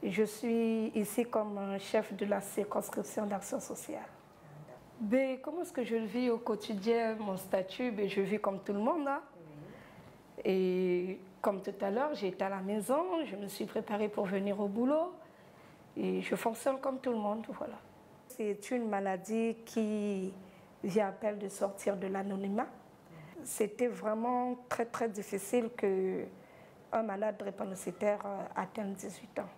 Je suis ici comme chef de la circonscription d'action sociale. Ben, comment est-ce que je vis au quotidien, mon statut? Ben, je vis comme tout le monde. Hein. Et comme tout à l'heure, j'étais à la maison, je me suis préparée pour venir au boulot et je fonctionne comme tout le monde. Voilà. C'est une maladie qui vient à peine de sortir de l'anonymat. C'était vraiment très très difficile qu'un malade drépanocytaire atteigne 18 ans.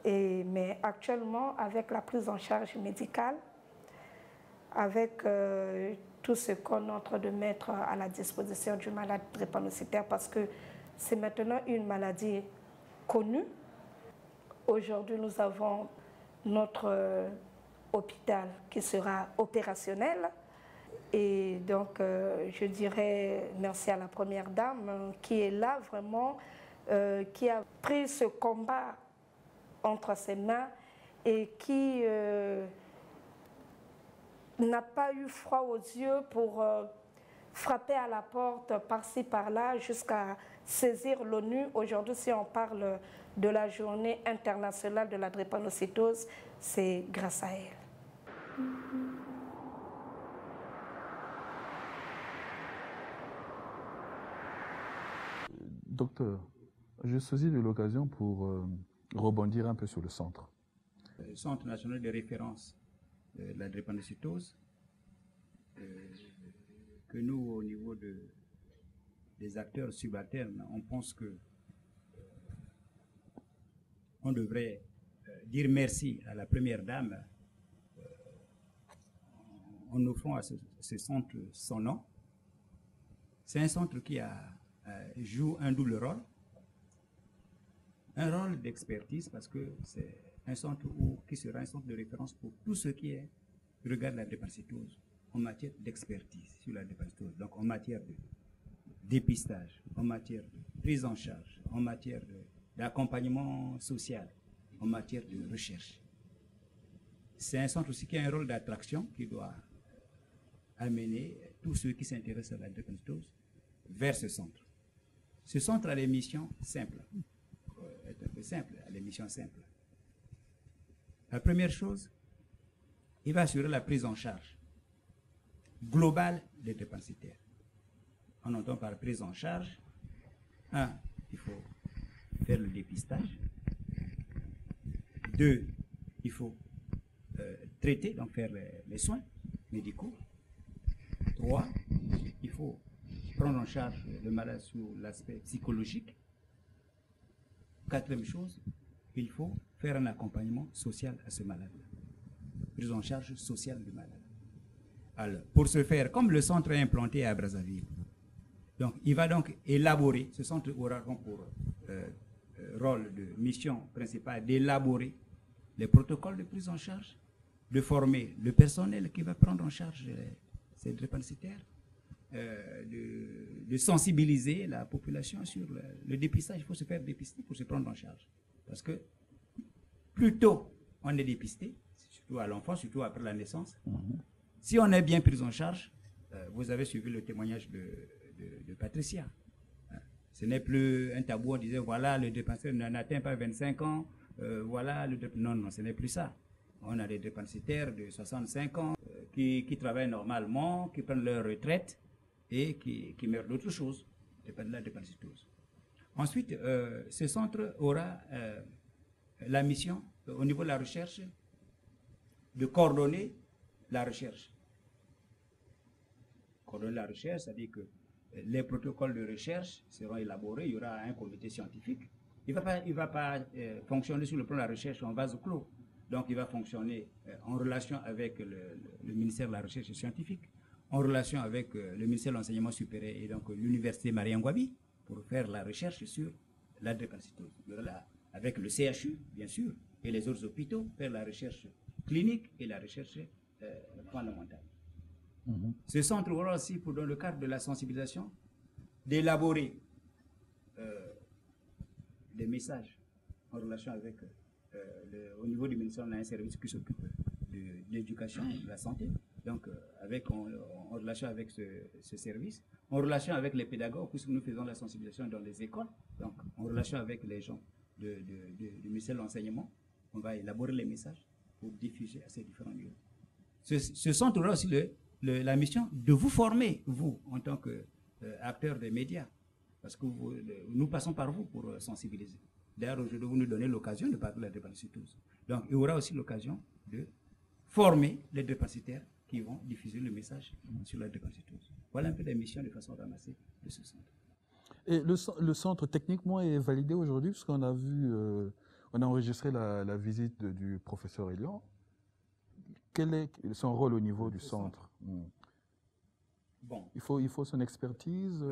Mais actuellement, avec la prise en charge médicale, avec tout ce qu'on est en train de mettre à la disposition du malade drépanocytaire, parce que c'est maintenant une maladie connue. Aujourd'hui, nous avons notre hôpital qui sera opérationnel. Et donc, je dirais merci à la Première Dame qui est là vraiment, qui a pris ce combat entre ses mains et qui n'a pas eu froid aux yeux pour frapper à la porte par-ci, par-là, jusqu'à saisir l'ONU. Aujourd'hui, si on parle de la journée internationale de la drépanocytose, c'est grâce à elle. Docteur, je saisis de l'occasion pour rebondir un peu sur le centre. Le Centre national de référence de la drépanocytose, que nous, au niveau des acteurs subalternes, on pense que on devrait dire merci à la Première Dame en offrant à ce centre son nom. C'est un centre qui joue un double rôle. Un rôle d'expertise parce que c'est un centre qui sera un centre de référence pour tout ce qui regarde la drépanocytose en matière d'expertise sur la drépanocytose, donc en matière de dépistage, en matière de prise en charge, en matière d'accompagnement social, en matière de recherche. C'est un centre aussi qui a un rôle d'attraction qui doit amener tous ceux qui s'intéressent à la drépanocytose vers ce centre. Ce centre a des missions simples, est un peu simple, a des missions simples. La première chose, il va assurer la prise en charge globale des drépanocytaires. On entend par prise en charge, il faut faire le dépistage. 2, il faut traiter, donc faire les soins médicaux. 3, il faut prendre en charge le malade sur l'aspect psychologique. 4e chose, il faut faire un accompagnement social à ce malade-là. Prise en charge sociale du malade. Alors, pour ce faire, comme le centre est implanté à Brazzaville, donc il va donc élaborer, ce centre aura pour rôle de mission principale d'élaborer les protocoles de prise en charge, de former le personnel qui va prendre en charge ces drépanocytaires, de sensibiliser la population sur le dépistage. Il faut se faire dépister pour se prendre en charge. Parce que plus tôt on est dépisté, surtout à l'enfance, surtout après la naissance, si on est bien pris en charge, vous avez suivi le témoignage de Patricia. Ce n'est plus un tabou, on disait voilà, le drépanocytaire n'atteint pas 25 ans, voilà, non, ce n'est plus ça. On a des drépanocytaires de 65 ans qui travaillent normalement, qui prennent leur retraite et qui meurent d'autre chose, de la drépanocytose. Ensuite, ce centre aura la mission, au niveau de la recherche, de coordonner la recherche. Coordonner la recherche, c'est-à dire que les protocoles de recherche seront élaborés, il y aura un comité scientifique. Il ne va pas fonctionner sur le plan de la recherche en vase clos. Donc, il va fonctionner en relation avec le ministère de la Recherche scientifique, en relation avec le ministère de l'Enseignement supérieur et donc l'Université Mariangouabi pour faire la recherche sur la drépanocytose. Avec le CHU, bien sûr, et les autres hôpitaux, faire la recherche clinique et la recherche fondamentale. Ce centre aura aussi, dans le cadre de la sensibilisation, d'élaborer des messages en relation avec, au niveau du ministère, on a un service qui s'occupe de l'éducation, de la santé, donc en relation avec ce service, en relation avec les pédagogues, puisque nous faisons la sensibilisation dans les écoles, donc en relation avec les gens du ministère de l'Enseignement. On va élaborer les messages pour diffuser à ces différents lieux. Ce centre aura aussi la mission de vous former, vous, en tant qu'acteurs des médias, parce que nous passons par vous pour sensibiliser. D'ailleurs, aujourd'hui, vous nous donnez l'occasion de parler de la drépanocytose. Donc, il y aura aussi l'occasion de former les drépanocytaires qui vont diffuser le message sur la drépanocytose. Voilà un peu les missions de façon ramassée de ce centre. Et le centre techniquement est validé aujourd'hui, parce qu'on a vu, on a enregistré la visite du professeur Elian. Quel est son rôle au niveau du centre? Bon. Il faut son expertise.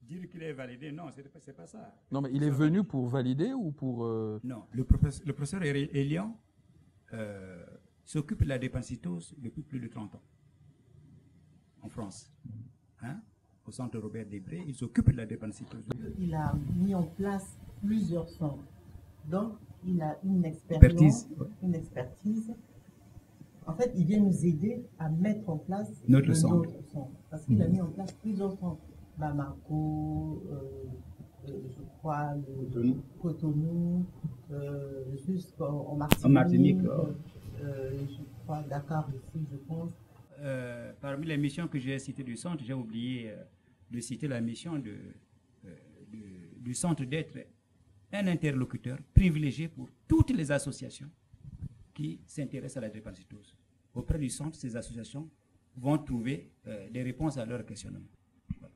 Dire qu'il est validé, non, c'est pas ça. Non, mais il est venu pour valider ou pour... Non, le professeur Elian s'occupe de la drépanocytose depuis plus de 30 ans en France. Hein? Au centre Robert Debré, il s'occupe de la drépanocytose. Il a mis en place plusieurs centres. Donc, il a une expertise. En fait, il vient nous aider à mettre en place notre centre. Parce qu'il a mis en place plusieurs centres. Bamako, je crois, Cotonou, jusqu'en Martinique, je crois, Dakar aussi, je pense. Parmi les missions que j'ai citées du centre, j'ai oublié de citer la mission du centre d'être un interlocuteur privilégié pour toutes les associations qui s'intéressent à la drépanocytose. Auprès du centre, ces associations vont trouver des réponses à leurs questionnements. Voilà.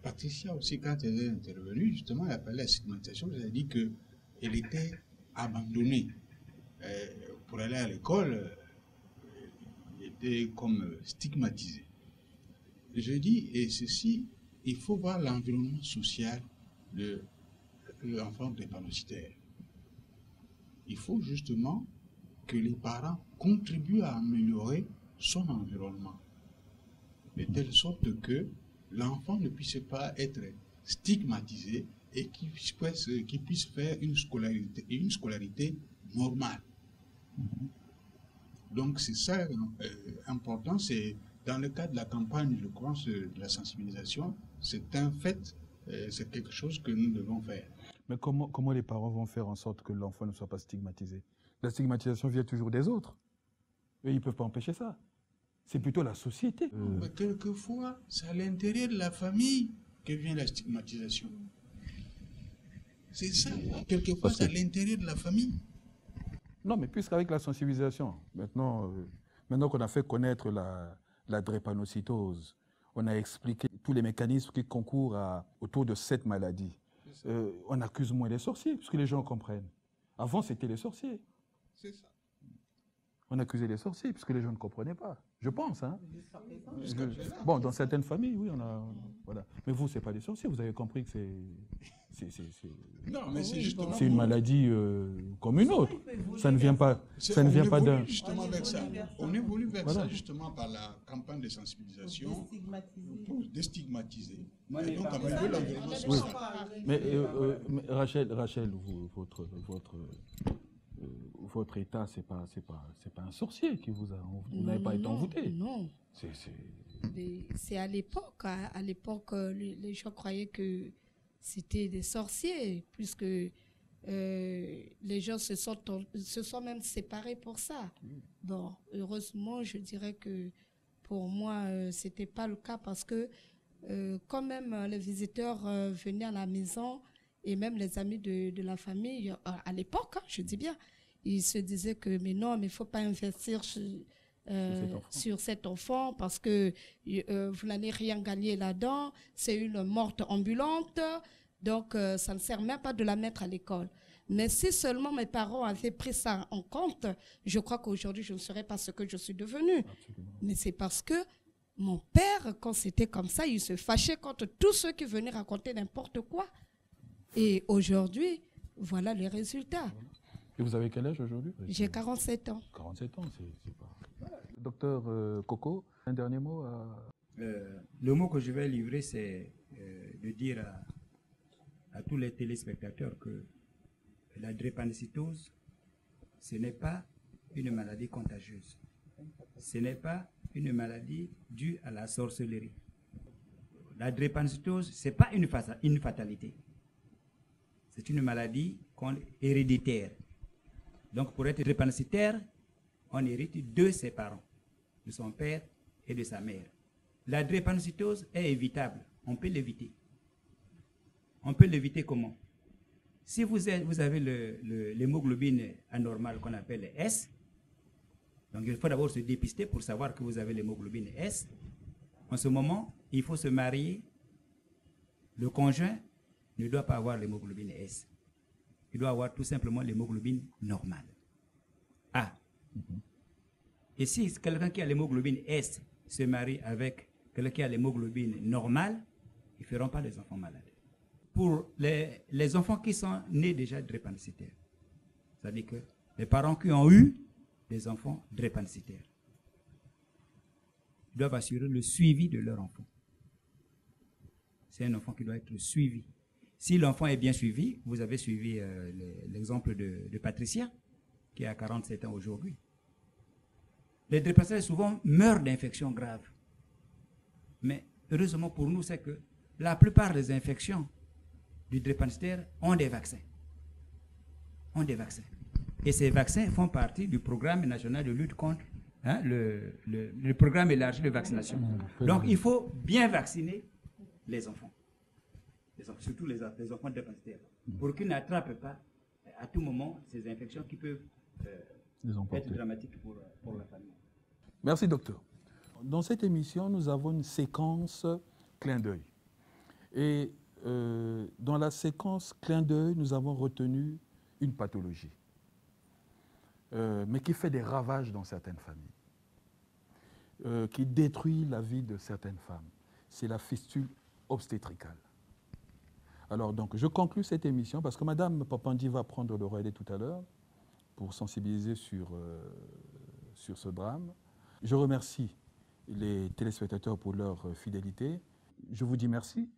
Patricia aussi, quand elle est intervenue, justement, elle a parlé de la stigmatisation. Elle a dit qu'elle était abandonnée. Pour aller à l'école, elle était comme stigmatisée. Je dis, et ceci, il faut voir l'environnement social de l'enfant drépanocytaire. Il faut justement que les parents contribuent à améliorer son environnement, de telle sorte que l'enfant ne puisse pas être stigmatisé et qu'il puisse faire une scolarité normale. Donc c'est ça important, c'est dans le cadre de la campagne, je crois, de la sensibilisation, c'est un fait, c'est quelque chose que nous devons faire. Mais comment les parents vont faire en sorte que l'enfant ne soit pas stigmatisé? La stigmatisation vient toujours des autres. Et ils ne peuvent pas empêcher ça. C'est plutôt la société. Mais quelquefois, c'est à l'intérieur de la famille que vient la stigmatisation. C'est ça. Quelquefois, c'est à l'intérieur de la famille. Non, mais puisqu'avec la sensibilisation, maintenant qu'on a fait connaître la drépanocytose, on a expliqué tous les mécanismes qui concourent autour de cette maladie. On accuse moins les sorciers, puisque les gens comprennent. Avant, c'était les sorciers. C'est ça. On accusait les sorciers, puisque les gens ne comprenaient pas. Je pense, hein. Bon, dans certaines familles, oui, on a... Voilà. Mais vous, ce n'est pas des sorciers, vous avez compris que non, mais c'est justement... C'est une maladie comme une autre. Ça ne vient pas d'un... Justement avec ça. On évolue vers ça, justement, par la campagne de sensibilisation pour déstigmatiser. Et donc, améliorer l'environnement social. Mais Rachel, votre état, c'est pas un sorcier qui vous a... Vous n'avez pas été envoûté. Non. C'est à l'époque. À l'époque, les gens croyaient que c'était des sorciers, puisque les gens se sont même séparés pour ça. Bon, heureusement, je dirais que pour moi, c'était pas le cas, parce que quand même les visiteurs venaient à la maison, et même les amis de la famille, à l'époque, hein, je dis bien, ils se disaient que mais non, mais il ne faut pas investir sur cet enfant, parce que vous n'allez rien gagner là-dedans, c'est une morte ambulante, donc ça ne sert même pas de la mettre à l'école. Mais si seulement mes parents avaient pris ça en compte, je crois qu'aujourd'hui je ne serais pas ce que je suis devenue. Absolument. Mais c'est parce que mon père, quand c'était comme ça, il se fâchait contre tous ceux qui venaient raconter n'importe quoi. Et aujourd'hui, voilà les résultats. Et vous avez quel âge aujourd'hui? J'ai 47 ans. 47 ans, c'est pas... Docteur Coco, un dernier mot Le mot que je vais livrer, c'est de dire à tous les téléspectateurs que la drépanocytose, ce n'est pas une maladie contagieuse. Ce n'est pas une maladie due à la sorcellerie. La drépanocytose, ce n'est pas une fatalité. c'est une maladie héréditaire. Donc, pour être drépanocytaire, on hérite de ses parents, de son père et de sa mère. La drépanocytose est évitable. On peut l'éviter. On peut l'éviter comment? Si vous avez l'hémoglobine anormale qu'on appelle S, donc il faut d'abord se dépister pour savoir que vous avez l'hémoglobine S. En ce moment, il faut se marier. Le conjoint ne doit pas avoir l'hémoglobine S. Il doit avoir tout simplement l'hémoglobine normale. A. Et si quelqu'un qui a l'hémoglobine S se marie avec quelqu'un qui a l'hémoglobine normale, ils ne feront pas des enfants malades. Pour les enfants qui sont nés déjà drépanocytaires, c'est-à-dire que les parents qui ont eu des enfants drépanocytaires doivent assurer le suivi de leur enfant. C'est un enfant qui doit être suivi. Si l'enfant est bien suivi, vous avez suivi l'exemple de Patricia, qui a 47 ans aujourd'hui. Les drépanocytaires souvent meurent d'infections graves. Mais heureusement pour nous, c'est que la plupart des infections du drépanocytaire ont des vaccins. Et ces vaccins font partie du programme national de lutte contre le programme élargi de vaccination. Donc il faut bien vacciner les enfants. Surtout les enfants drépanocytaires, pour qu'ils n'attrapent pas à tout moment ces infections qui peuvent être dramatiques pour la famille. Merci, docteur. Dans cette émission, nous avons une séquence clin d'œil. Et dans la séquence clin d'œil, nous avons retenu une pathologie, mais qui fait des ravages dans certaines familles, qui détruit la vie de certaines femmes. C'est la fistule obstétricale. Alors, donc, je conclus cette émission parce que Madame Papandi va prendre le relais tout à l'heure pour sensibiliser sur ce drame. Je remercie les téléspectateurs pour leur fidélité. Je vous dis merci.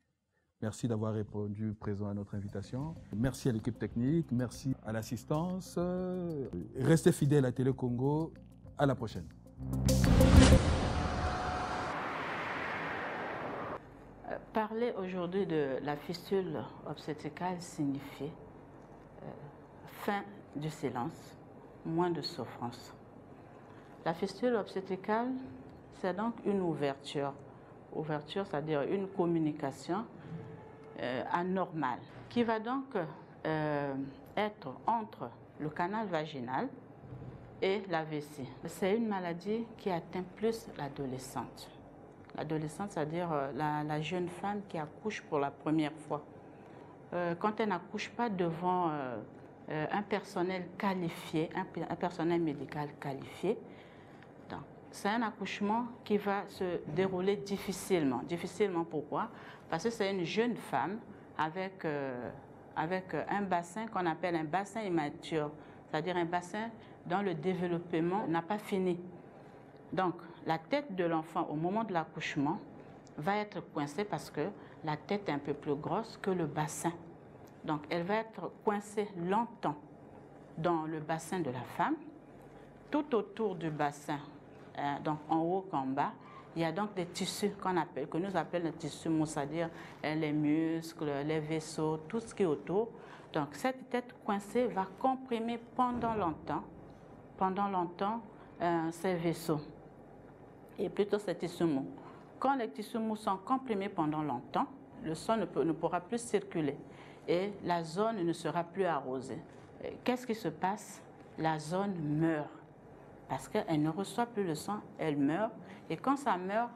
Merci d'avoir répondu présent à notre invitation. Merci à l'équipe technique, merci à l'assistance. Restez fidèles à Télé Congo. À la prochaine. Parler aujourd'hui de la fistule obstétricale signifie fin du silence, moins de souffrance. La fistule obstétricale, c'est donc une ouverture. Ouverture, c'est-à-dire une communication anormale qui va donc être entre le canal vaginal et la vessie. C'est une maladie qui atteint plus l'adolescente. L'adolescente, c'est-à-dire la jeune femme qui accouche pour la première fois. Quand elle n'accouche pas devant un personnel qualifié, un personnel médical qualifié, c'est un accouchement qui va se dérouler difficilement. Difficilement pourquoi? Parce que c'est une jeune femme avec un bassin qu'on appelle un bassin immature, c'est-à-dire un bassin dont le développement n'a pas fini. Donc, la tête de l'enfant au moment de l'accouchement va être coincée parce que la tête est un peu plus grosse que le bassin. Donc, elle va être coincée longtemps dans le bassin de la femme. Tout autour du bassin, donc en haut qu'en bas, il y a donc des tissus que nous appelons les tissus mous, c'est-à-dire les muscles, les vaisseaux, tout ce qui est autour. Donc, cette tête coincée va comprimer pendant longtemps ces vaisseaux. Et plutôt ces tissus mous. Quand les tissus mous sont comprimés pendant longtemps, le sang ne pourra plus circuler et la zone ne sera plus arrosée. Qu'est-ce qui se passe? La zone meurt parce qu'elle ne reçoit plus le sang, elle meurt. Et quand ça meurt,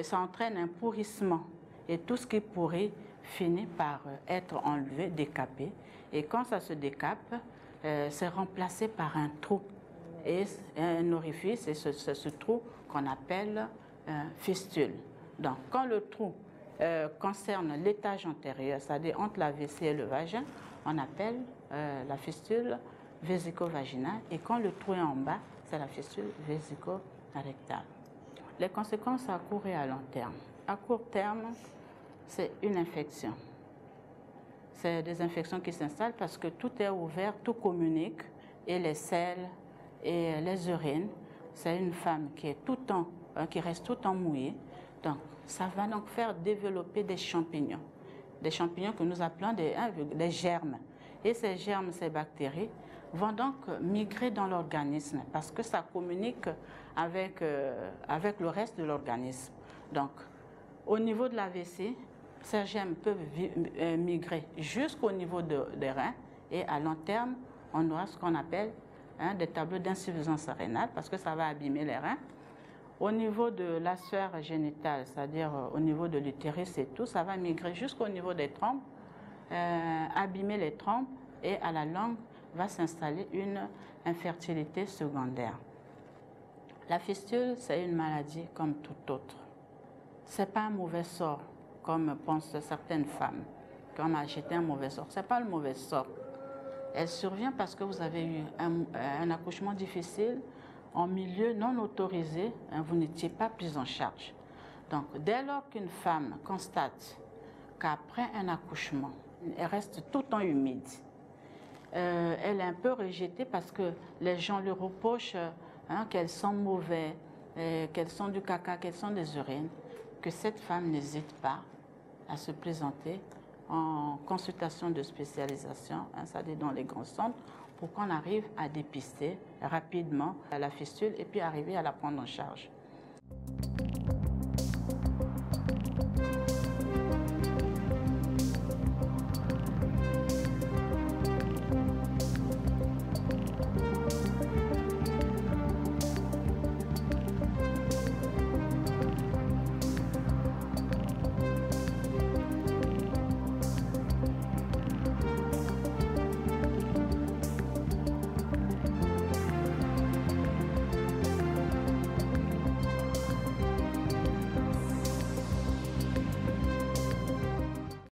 ça entraîne un pourrissement. Et tout ce qui pourrit finit par être enlevé, décapé. Et quand ça se décape, c'est remplacé par un trou. Et un orifice, c'est ce trou qu'on appelle fistule. Donc, quand le trou concerne l'étage antérieur, c'est-à-dire entre la vessie et le vagin, on appelle la fistule vésico-vaginale. Et quand le trou est en bas, c'est la fistule vésico-rectale. Les conséquences à court et à long terme. À court terme, c'est une infection. C'est des infections qui s'installent parce que tout est ouvert, tout communique, et les selles et les urines. C'est une femme qui reste tout le temps mouillée. Donc, ça va donc faire développer des champignons. des champignons que nous appelons des germes. Et ces germes, ces bactéries, vont donc migrer dans l'organisme parce que ça communique avec le reste de l'organisme. Donc, au niveau de l'AVC, ces germes peuvent migrer jusqu'au niveau des reins et à long terme, on aura ce qu'on appelle des tableaux d'insuffisance rénale parce que ça va abîmer les reins. Au niveau de la sphère génitale, c'est-à-dire au niveau de l'utérus et tout, ça va migrer jusqu'au niveau des trompes, abîmer les trompes et à la longue va s'installer une infertilité secondaire. La fistule, c'est une maladie comme toute autre. Ce n'est pas un mauvais sort, comme pensent certaines femmes, comme j'étais un mauvais sort. Ce n'est pas le mauvais sort. Elle survient parce que vous avez eu un accouchement difficile en milieu non autorisé, vous n'étiez pas pris en charge. Donc, dès lors qu'une femme constate qu'après un accouchement, elle reste tout le temps humide, elle est un peu rejetée parce que les gens lui reprochent qu'elle sent mauvais, qu'elle sent du caca, qu'elle sent des urines, que cette femme n'hésite pas à se présenter en consultation de spécialisation, ça dit dans les grands centres, pour qu'on arrive à dépister rapidement la fistule et puis arriver à la prendre en charge.